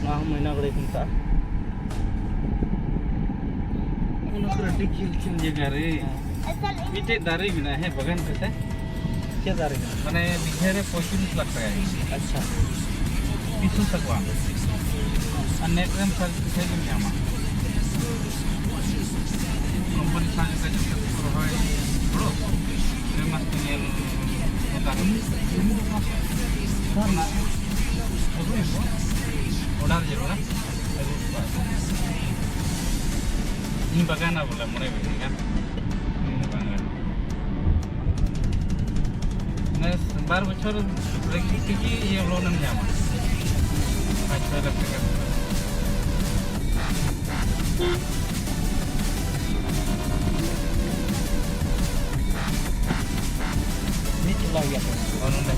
महीना गड़े कुंता खिल जगह रे मिटे दारे बिना है बगान पे क्या दारे माने बिघे रे 25 लाख टाका अच्छा पिछू सकवा और नेट रेम सर किसे भी ᱧᱟᱢᱟ कंपनी साथ का जो रहा है बड़ो फेमस ᱧᱮᱞ करना ऑर्डर जरूर ini bagaimana boleh mulai begini kan ini bagaimana nah baru bocor lagi tinggi yang lo nyaman macam apa kan ini coba ya orang dah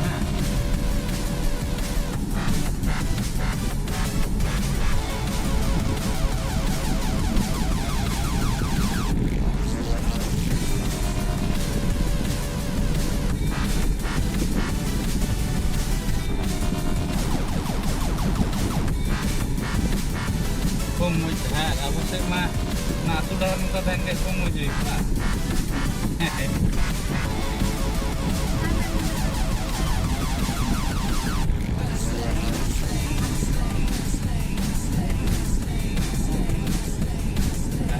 Komuj, aku sih mah, nah tu dah muka tengke komuj itu mah.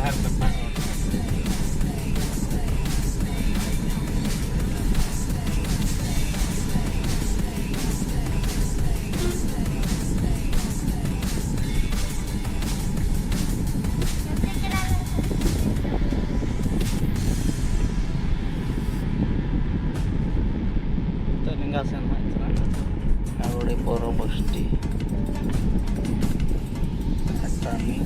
Harus tepat. Sen kalau di Porobosti kami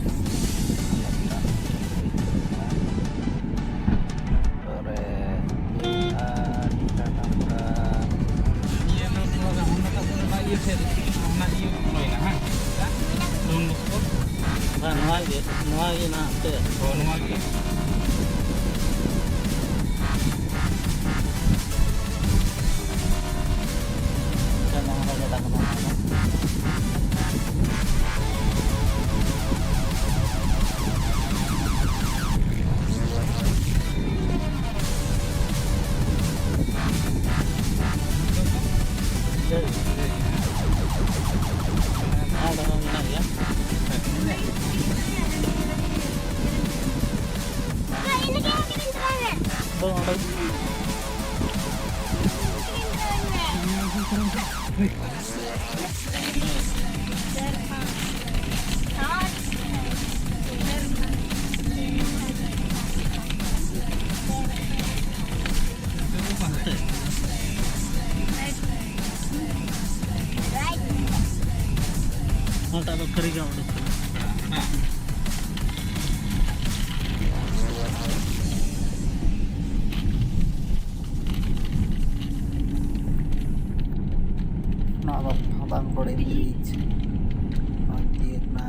tak ada keringat udah. Nah, abang boleh bridge. Nanti na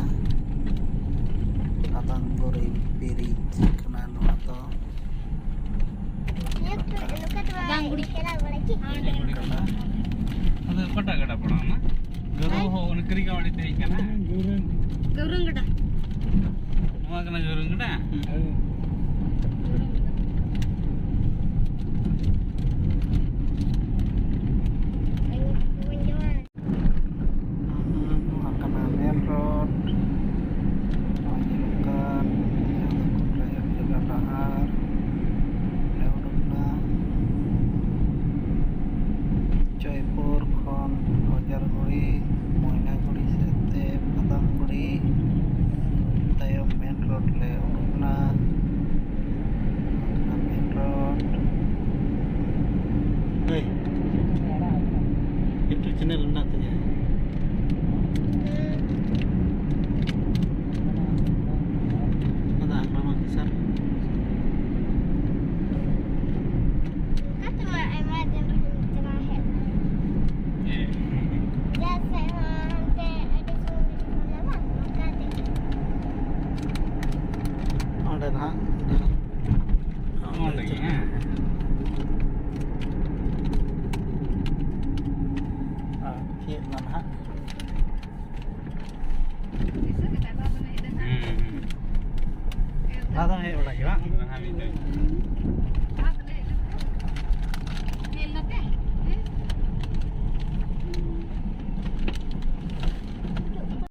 abang boleh bridge kena atau. Gangguri kena lagi. Ada kota-kota pernah mah? Guru ho negeri kau di sini kan? Gurung geda. Nama kena gurung geda? Tayong main road le Datang hei udah gila. Nah, itu.